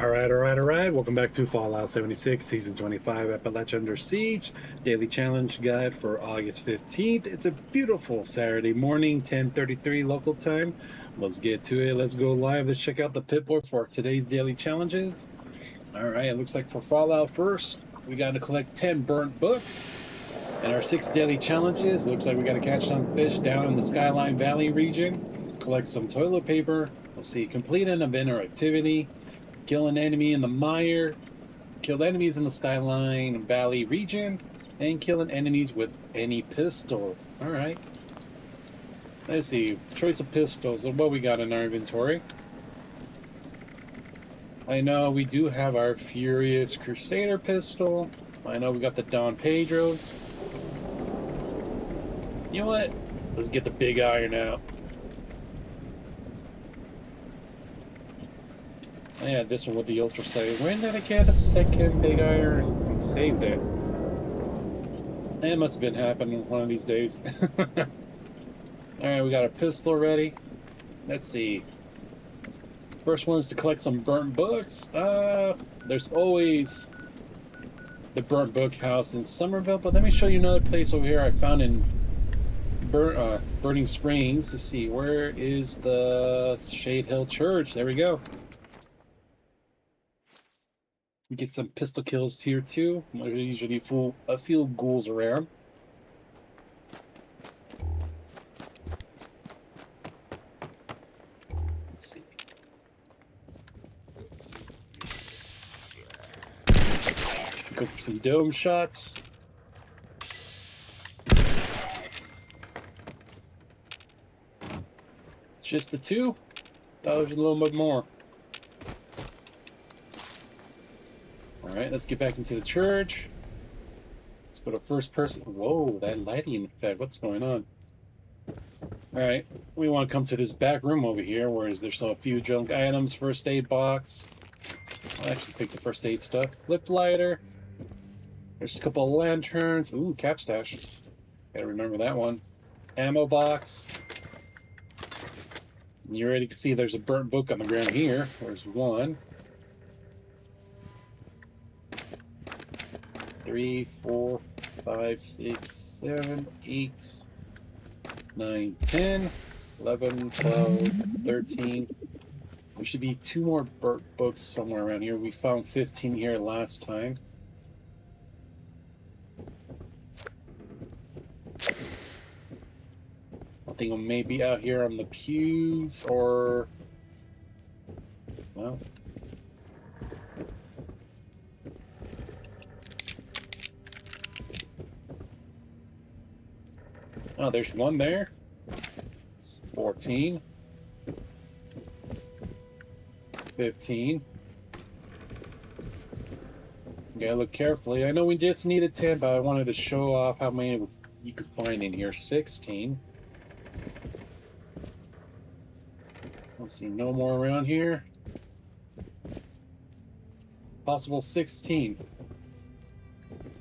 All right. Welcome back to Fallout 76, Season 25, Appalachia Under Siege, Daily Challenge Guide for August 15th. It's a beautiful Saturday morning, 10:33 local time. Let's get to it. Let's go live. Let's check out the pit board for today's daily challenges. All right, it looks like for Fallout first, we got to collect 10 burnt books. And our 6 daily challenges, looks like we got to catch some fish down in the Skyline Valley region, collect some toilet paper. Let's see, complete an event or activity. Kill an enemy in the Mire, kill enemies in the Skyline Valley region, and killing enemies with any pistol. Alright. Let's see. Choice of pistols. What we got in our inventory? I know we do have our Furious Crusader pistol. I know we got the Don Pedros. You know what? Let's get the big iron out. I had this one with the Ultra Sight. When did I get a second big iron and saved it? It must have been happening one of these days. Alright, we got our pistol ready. Let's see. First one is to collect some burnt books. There's always the burnt book house in Somerville, but let me show you another place over here I found in Burning Springs. Let's see, where is the Shade Hill Church? There we go. Get some pistol kills here too. There's usually a few ghouls around. Let's see. Go for some dome shots. Just the two? Thought there was a little bit more. Alright, let's get back into the church. Let's go to first person. Whoa, that lighting effect. What's going on? Alright, we want to come to this back room over here where there's a few junk items. First aid box. I'll actually take the first aid stuff. Flip lighter. There's a couple of lanterns. Ooh, cap stash. Gotta remember that one. Ammo box. You already can see there's a burnt book on the ground here. There's one. 3, 4, 5, 6, 7, 8, 9, 10, 11, 12, 13. There should be 2 more burnt books somewhere around here. We found 15 here last time. I think it may be out here on the pews or... well... oh, there's one there. It's 14. 15. You gotta look carefully. I know we just needed 10, but I wanted to show off how many you could find in here. 16. Let's see, no more around here. Possible 16.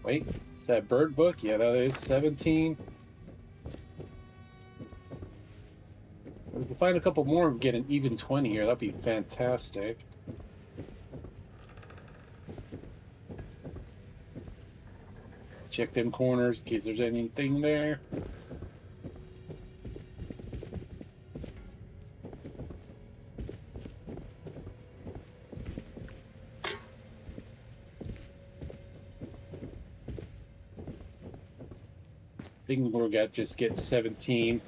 Wait, is that bird book? Yeah, that is 17. If we can find a couple more and get an even 20 here, that'd be fantastic. Check them corners in case there's anything there. I think we're gonna just get 17.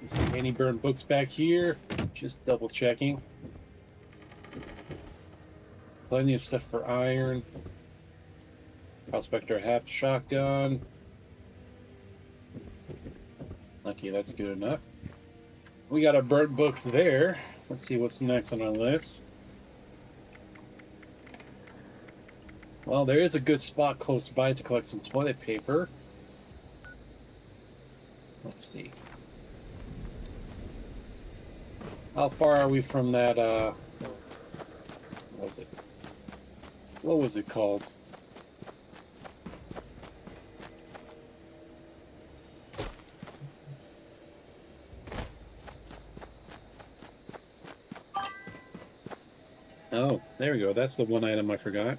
See any burned books back here? Just double checking. Plenty of stuff for iron. Prospector half shotgun. Okay, that's good enough. We got our burnt books there. Let's see what's next on our list. Well, there is a good spot close by to collect some toilet paper. Let's see. How far are we from that, what was it called? Oh, there we go. That's the one item I forgot.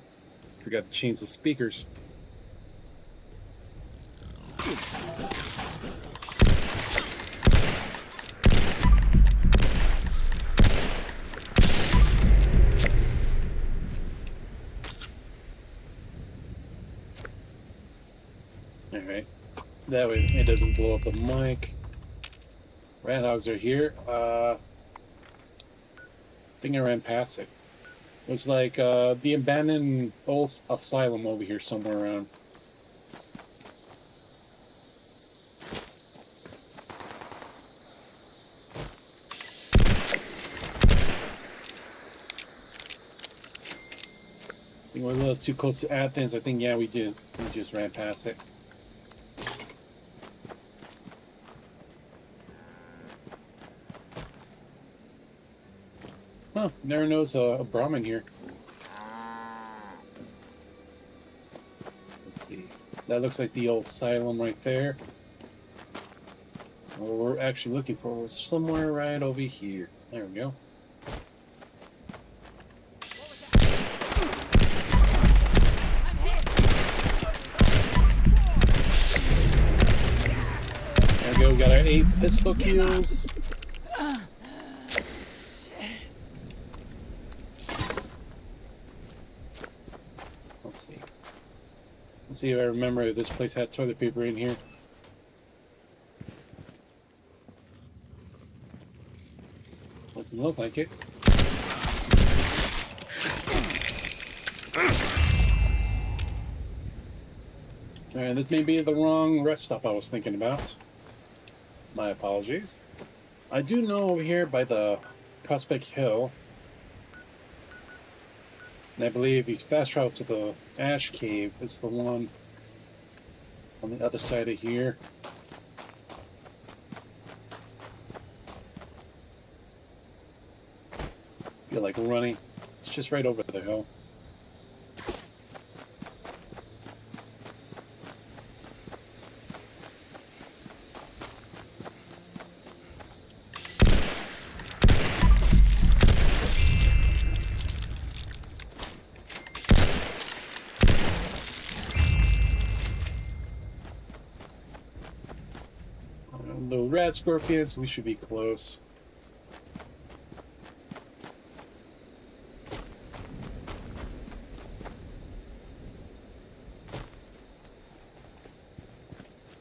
Forgot to change the speakers. Alright. That way it doesn't blow up the mic. Rat hogs are here. I think I ran past it. It was like the abandoned old asylum over here somewhere around. I think we're a little too close to Athens. I think, yeah, we did. We just ran past it. Huh, never knows a Brahmin here. Let's see. That looks like the old asylum right there. What we're actually looking for was somewhere right over here. There we go. There we go, we got our 8 pistol kills. Let's see if I remember if this place had toilet paper in here. Doesn't look like it. Alright, this may be the wrong rest stop I was thinking about. My apologies. I do know over here by the Prospect Hill, and I believe he's fast travel to the Ash Cave. It's the one on the other side of here. Feel like running. It's just right over the hill. The rat scorpions, we should be close.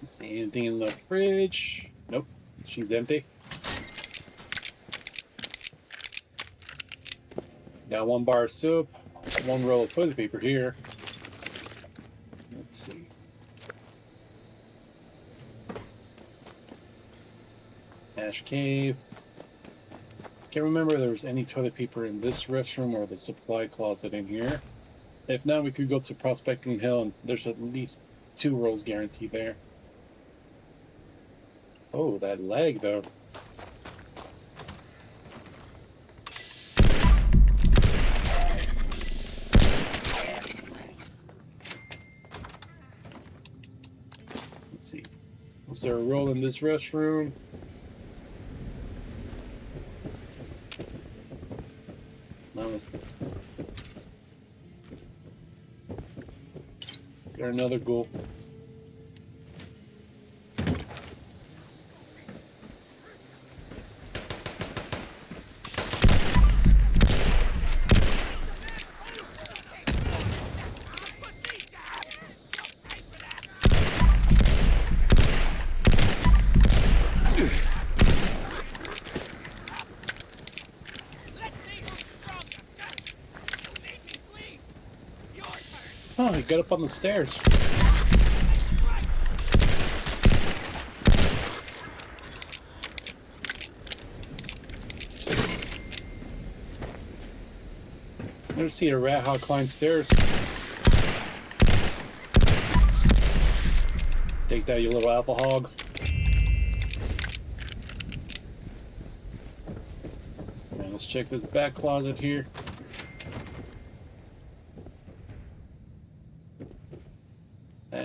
See anything in the fridge? Nope, she's empty. Got 1 bar of soap, 1 roll of toilet paper here. Let's see. Ash Cave. Can't remember if there was any toilet paper in this restroom or the supply closet in here. If not, we could go to Prospecting Hill and there's at least 2 rolls guaranteed there. Oh, that lag though. Let's see. Was there a roll in this restroom? No, is there another ghoul? Oh, he got up on the stairs. Never seen a rat hog climb stairs. Take that, you little alpha hog. Now let's check this back closet here.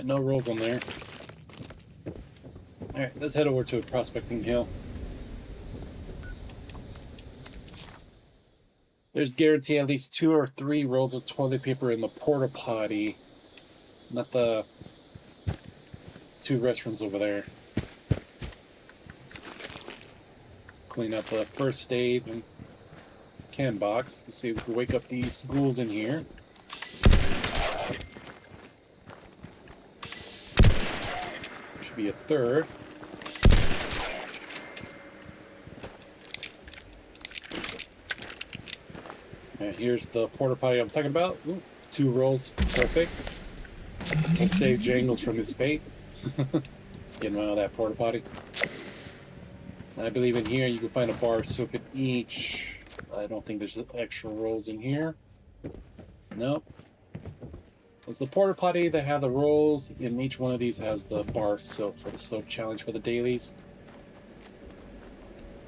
No rolls on there. Alright, let's head over to Prospecting Hill. There's guaranteed at least 2 or 3 rolls of toilet paper in the porta potty, not the 2 restrooms over there. Let's clean up the first aid and can box. Let's see if we can wake up these ghouls in here. Should be a third. And here's the porta potty I'm talking about. Ooh, 2 rolls, perfect. Let's save Jangles from his fate. Getting out of that porta potty. And I believe in here you can find a bar of soap in each. I don't think there's extra rolls in here. Nope. It's the porta potty that have the rolls, and each one of these has the bar of soap for the soap challenge for the dailies.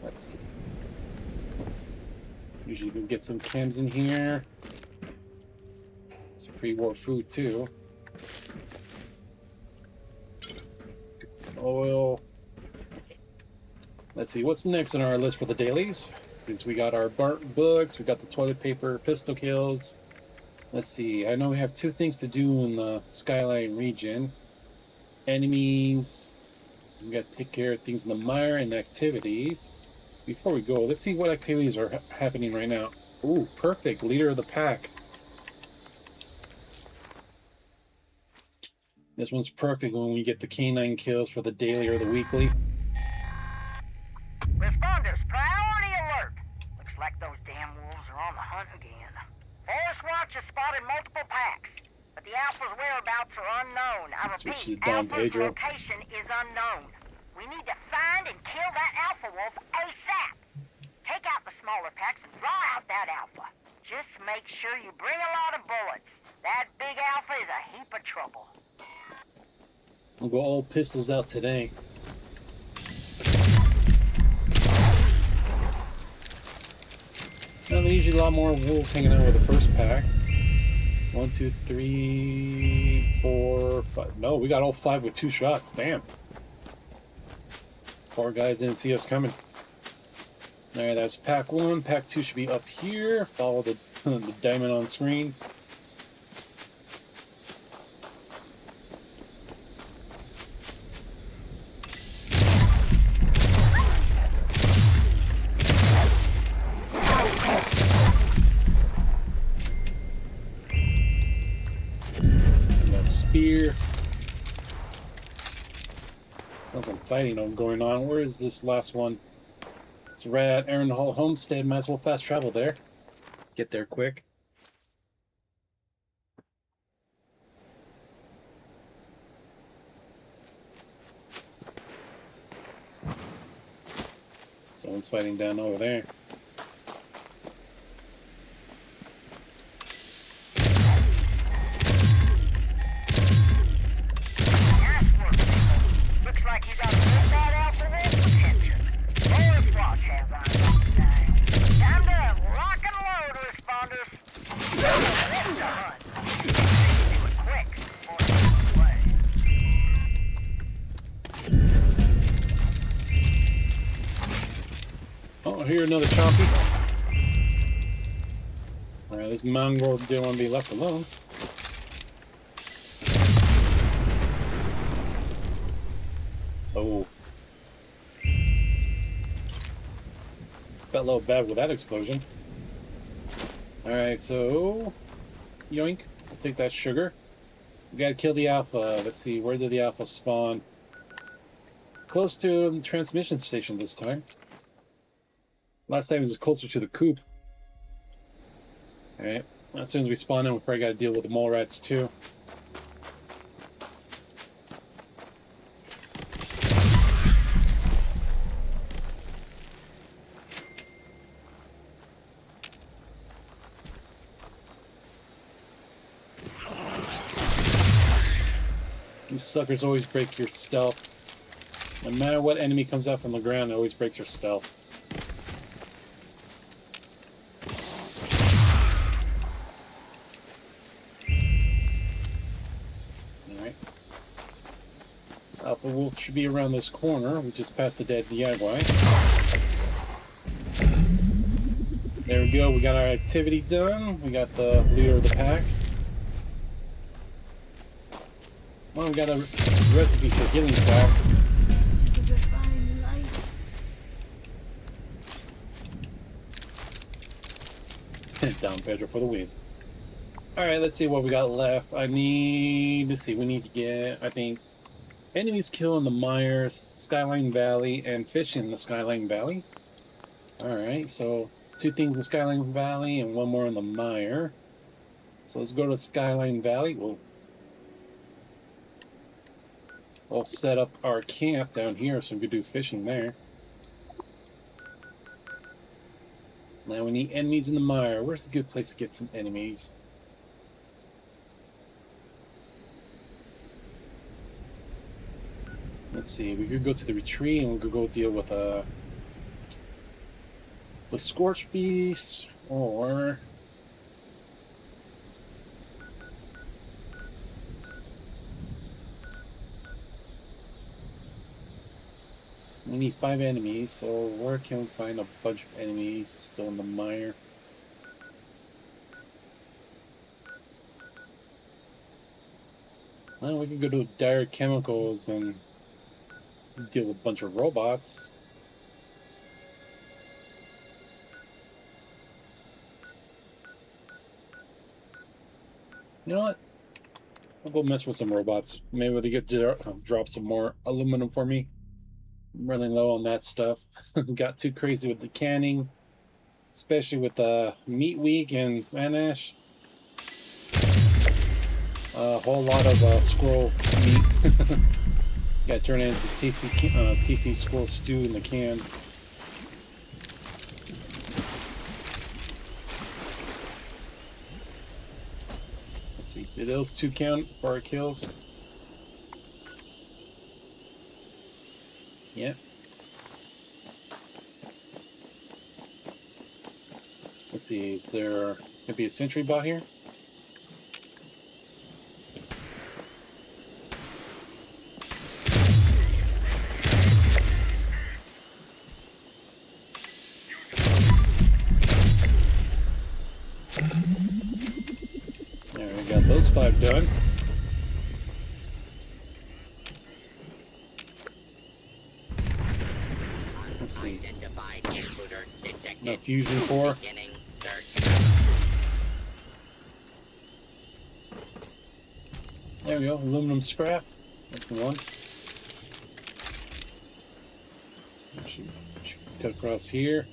Let's see. Usually you can get some chems in here. Some pre-war food too. Oil. Let's see, what's next on our list for the dailies? Since we got our books, we got the toilet paper, pistol kills. Let's see, I know we have 2 things to do in the Skyline region. Enemies. We got to take care of things in the mire and activities. Before we go, let's see what activities are happening right now. Ooh, perfect. Leader of the pack. This one's perfect when we get the canine kills for the daily or the weekly. Responders, priority alert. Looks like those damn wolves are on the hunt again. Forest Watch has spotted multiple packs, but the Alpha's whereabouts are unknown. I repeat, Alpha's location is unknown. We need to find and kill that Alpha wolf ASAP. Take out the smaller packs and draw out that Alpha. Just make sure you bring a lot of bullets. That big Alpha is a heap of trouble. We'll go all pistols out today. Now, there's usually a lot more wolves hanging out with the first pack. 1, 2, 3, 4, 5. No, we got all 5 with 2 shots. Damn. Poor guys didn't see us coming. Alright, that's pack 1. Pack 2 should be up here. Follow the, the diamond on screen. Spear. Sounds like fighting going on. Where is this last one? It's right at Aaron Hall Homestead. Might as well fast travel there. Get there quick. Someone's fighting down over there. Oh, here another chompy. Alright, this mongrel didn't want to be left alone. Oh. Felt a little bad with that explosion. Alright, so yoink. I'll take that sugar. We gotta kill the Alpha. Let's see, where did the Alpha spawn? Close to the transmission station this time. Last time it was closer to the coop. Alright, as soon as we spawn in, we probably gotta deal with the mole rats too. These suckers always break your stealth. No matter what enemy comes out from the ground, it always breaks your stealth. Alright. Alpha Wolf should be around this corner. We just passed the dead Diagwai. There we go. We got our activity done. We got the leader of the pack. Well, we got a recipe for healing salve. Down Pedro for the win. Alright, let's see what we got left. We need to get, I think, enemies kill in the Mire, Skyline Valley, and fish in the Skyline Valley. Alright, so 2 things in Skyline Valley and 1 more in the Mire. So let's go to Skyline Valley. We'll set up our camp down here so we can do fishing there. Now we need enemies in the Mire. Where's a good place to get some enemies? Let's see. We could go to the retreat and we could go deal with the Scorch Beast, or we need 5 enemies, so where can we find a bunch of enemies still in the Mire? Well, we can go to Dire Chemicals and deal with a bunch of robots. You know what? I'll go mess with some robots. Maybe they get to drop some more aluminum for me. I'm really low on that stuff. Got too crazy with the canning, especially with Meat Week and Vanash. A whole lot of squirrel meat. Got to turn it into TC squirrel stew in the can. Let's see, did those 2 count for our kills? Yep. Let's see, is there gonna be a sentry bot here? There, we got those 5 done. Let's see. No fusion core. There we go, aluminum scrap. That's one. Should cut across here.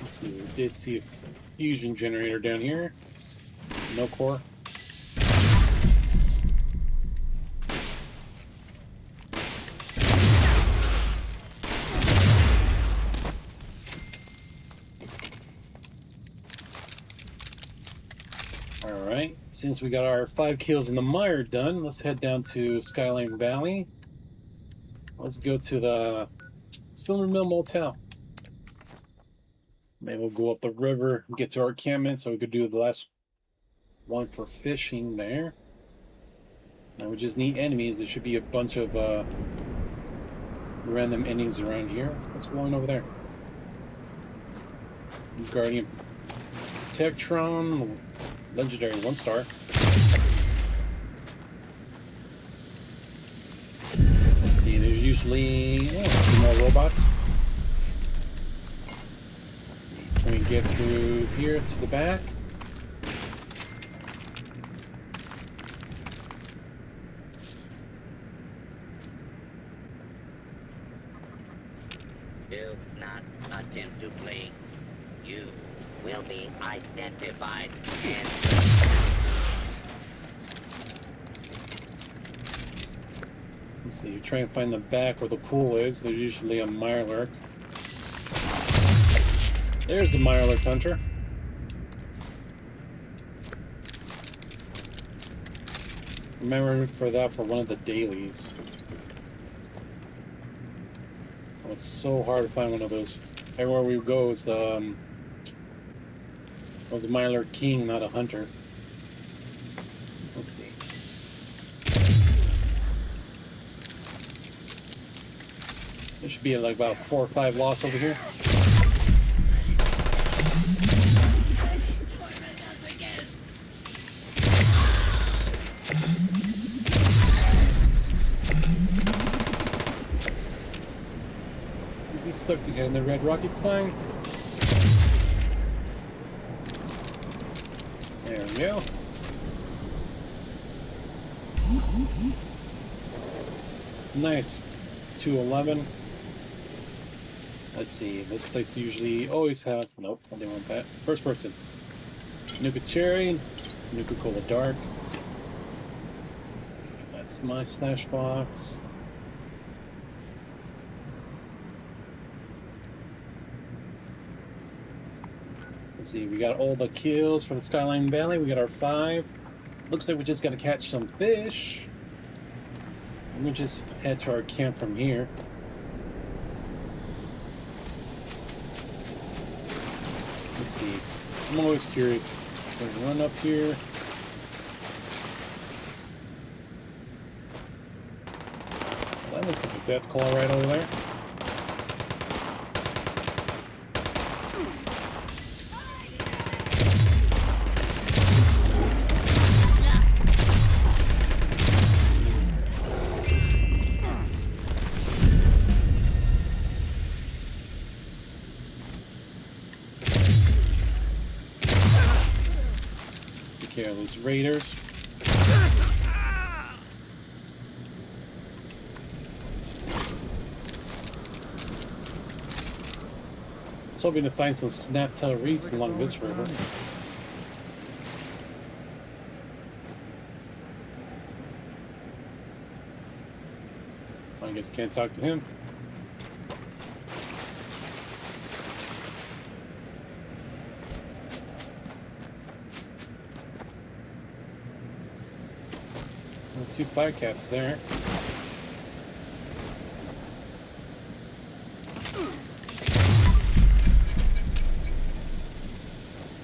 Let's see, we did see a fusion generator down here. No core. Alright, since we got our 5 kills in the Mire done, let's head down to Skyline Valley. Let's go to the Cylinder Mill Motel. Maybe we'll go up the river and get to our encampment so we could do the last one for fishing there. Now we just need enemies. There should be a bunch of random enemies around here. Let's go on over there. Guardian Tektron, legendary 1-star. Let's see, there's usually a few more robots. Let's see, can we get through here to the back? Do not attempt to flee. You will be identified and... Let's see, try and find the back where the pool is. There's usually a Mirelurk. There's the Mirelurk hunter. Remember for that for one of the dailies. It was so hard to find one of those. Everywhere we go is was a Myler King, not a hunter. Let's see. There should be like about 4 or 5 lost over here. Is he stuck behind the red rocket sign? There we go. Nice. 211. Let's see. This place usually always has. Nope, I didn't want that. First person. Nuka Cherry. Nuka Cola Dark. Let's see, that's my stash box. Let's see, we got all the kills for the Skyline Valley. We got our 5. Looks like we just got to catch some fish. Let me just head to our camp from here. Let's see. I'm always curious. Can we run up here? Well, that looks like a death claw right over there. Take care of these raiders. I was hoping to find some snaptail reeds along this river. I guess you can't talk to him. Well, 2 fire caps there.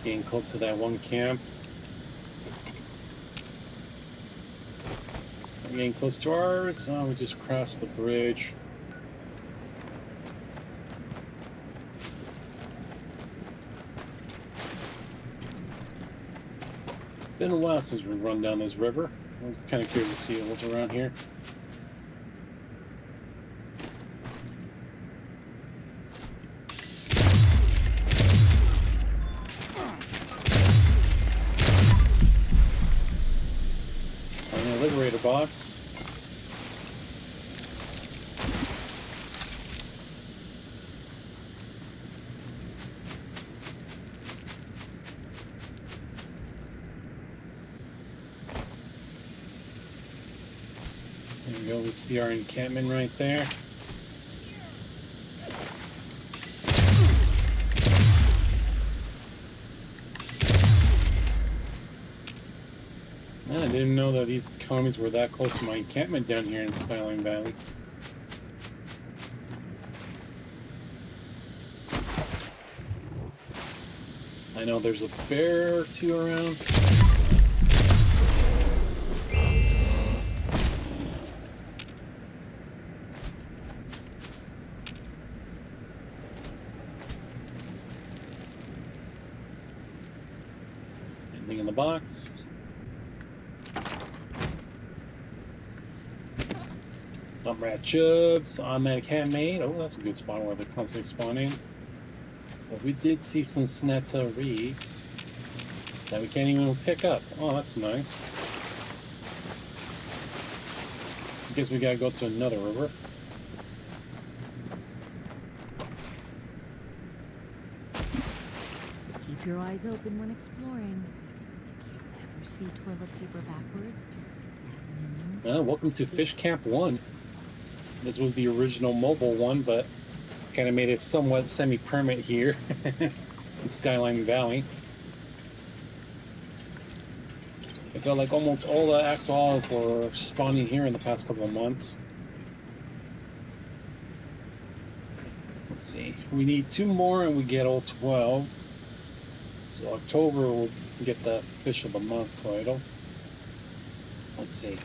Getting close to that one camp. I'm getting close to ours. Oh, we just crossed the bridge. It's been a while since we run down this river. I'm just kind of curious to see what's around here. Liberator bots. There we go, we see our encampment right there. I didn't know that these commies were that close to my encampment down here in Skyline Valley. I know there's a bear or 2 around. Anything in the box? Rat chubs, automatic handmade. Oh, that's a good spot where they're constantly spawning. But we did see some snaptail reeds that we can't even pick up. Oh, that's nice. I guess we gotta go to another river. Keep your eyes open when exploring. If you ever see toilet paper backwards, that means... Welcome to Fish Camp 1. This was the original mobile one, but kind of made it somewhat semi-permanent here in Skyline Valley. I felt like almost all the axolotls were spawning here in the past couple of months. Let's see. We need 2 more and we get all 12. So October we'll get the Fish of the Month title. Let's see.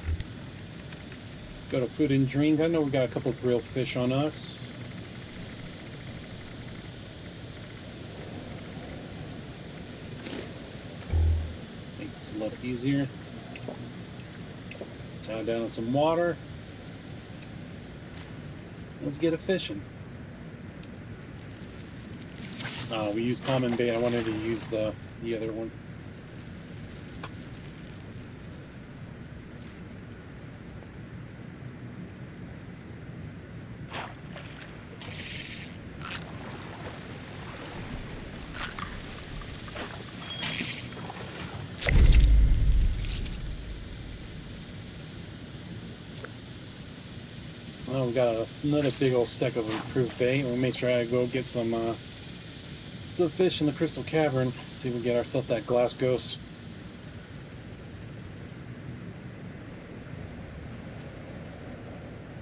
Let's go to food and drink. I know we got a couple of grilled fish on us. Make this a little easier. Chow down on some water. Let's get a fishing. We used common bait. I wanted to use the other one. Well, we got another big old stack of improved bait. We'll make sure I go get some fish in the Crystal Cavern. See if we get ourselves that glass ghost.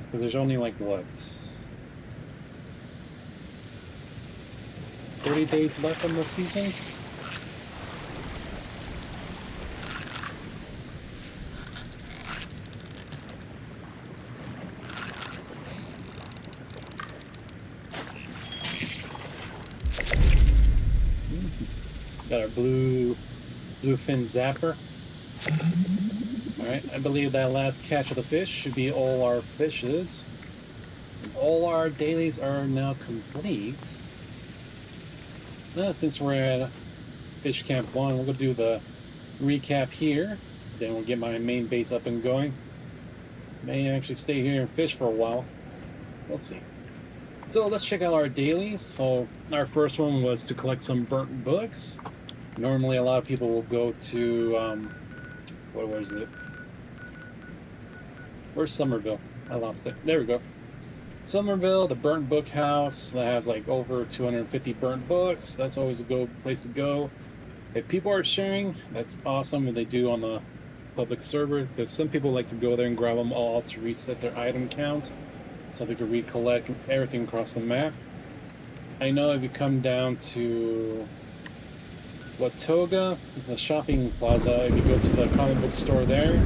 Because there's only like what? 30 days left in the season? Got our blue fin zapper. Alright, I believe that last catch of the fish should be all our fishes. And all our dailies are now complete. Now, since we're at Fish Camp 1, we'll go do the recap here. Then we'll get my main base up and going. May actually stay here and fish for a while. We'll see. So let's check out our dailies. So our first one was to collect some burnt books. Normally a lot of people will go to, what was it? Where's Somerville? I lost it. There we go. Somerville, the burnt book house that has like over 250 burnt books. That's always a good place to go. If people are sharing, that's awesome. And they do on the public server, because some people like to go there and grab them all to reset their item counts, so they can recollect everything across the map. I know if you come down to Watoga, the shopping plaza, if you go to the comic book store there,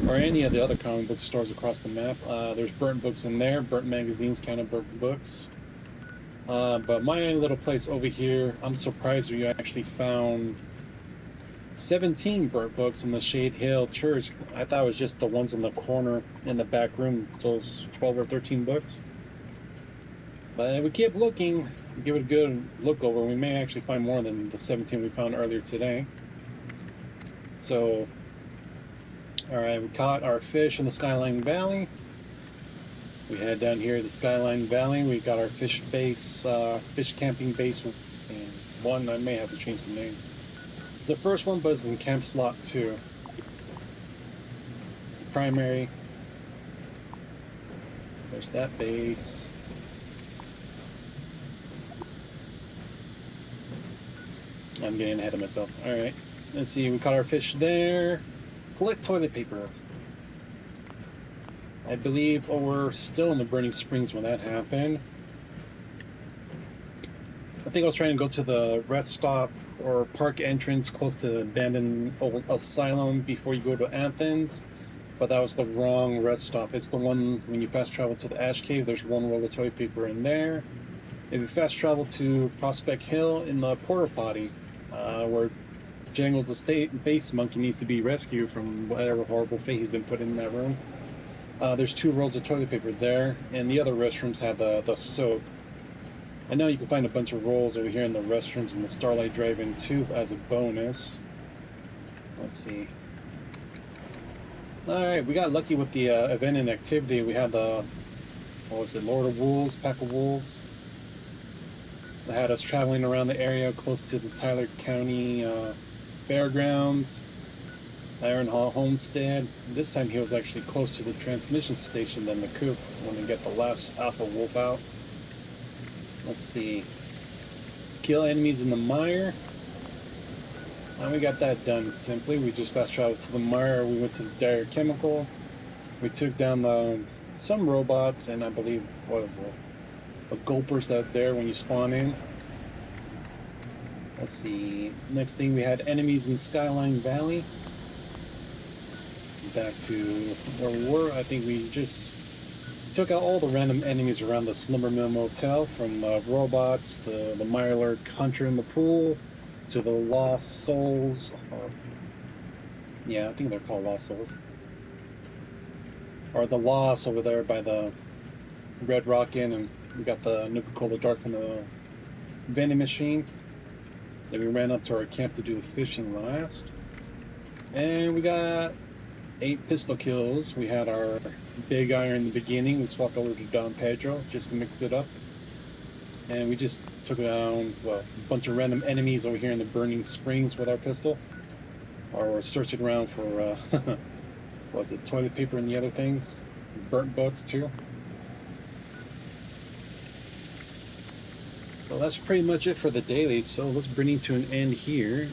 or any of the other comic book stores across the map, there's burnt books in there, burnt magazines, kind of burnt books. But my little place over here, I'm surprised we actually found 17 burnt books in the Shade Hill Church. I thought it was just the ones in the corner in the back room, those 12 or 13 books. But if we keep looking, give it a good look over, we may actually find more than the 17 we found earlier today. So, alright, we caught our fish in the Skyline Valley. We head down here to the Skyline Valley. We got our fish base, fish camping base, and one, I may have to change the name. It's the first one, but it's in Camp Slot 2. It's the primary. There's that base. I'm getting ahead of myself. Alright, let's see, we caught our fish there. Collect toilet paper. I believe, we're still in the Burning Springs when that happened. I think I was trying to go to the rest stop or park entrance close to the abandoned old asylum before you go to Athens, but that was the wrong rest stop. It's the one when you fast travel to the Ash Cave, there's one roll of toilet paper in there. If you fast travel to Prospect Hill in the porta potty, where Jangles the state base monkey needs to be rescued from whatever horrible fate he's been put in that room. There's 2 rolls of toilet paper there, and the other restrooms have the soap. I know you can find a bunch of rolls over here in the restrooms in the Starlight Drive-In too as a bonus. Let's see. Alright, we got lucky with the event and activity. We had the, what was it, Lord of Wolves, Pack of Wolves. They had us traveling around the area close to the Tyler County Fairgrounds, Iron Hall Homestead. This time he was actually close to the transmission station than the coop when we get the last alpha wolf out. Let's see. Kill enemies in the mire. And we got that done simply. We just fast traveled to the mire. We went to the Dire Chemical. We took down some robots, and I believe, what was it? gulpers that are there when you spawn in. Let's see. Next thing, we had enemies in Skyline Valley. Back to where we were. I think we just took out all the random enemies around the Slumber Mill Motel, from the robots, the Mirelurk Hunter in the pool, to the Lost Souls. Yeah, I think they're called Lost Souls. Or the Lost over there by the Red Rocket, and we got the Nuka-Cola Dark from the vending machine. Then we ran up to our camp to do fishing last. And we got 8 pistol kills. We had our big iron in the beginning. We swapped over to Don Pedro just to mix it up. And we just took down, well, a bunch of random enemies over here in the Burning Springs with our pistol. Or we're searching around for, was it toilet paper and the other things? Burnt books too. So that's pretty much it for the daily. So let's bring it to an end here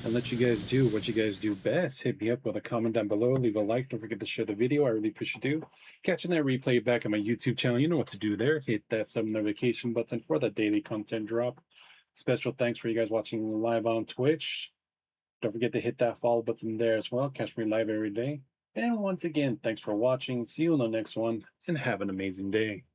and let you guys do what you guys do best. Hit me up with a comment down below. Leave a like. Don't forget to share the video. I really appreciate you. Catching that replay back on my YouTube channel. You know what to do there. Hit that sub notification button for the daily content drop. Special thanks for you guys watching live on Twitch. Don't forget to hit that follow button there as well. Catch me live every day. And once again, thanks for watching. See you on the next one, and have an amazing day.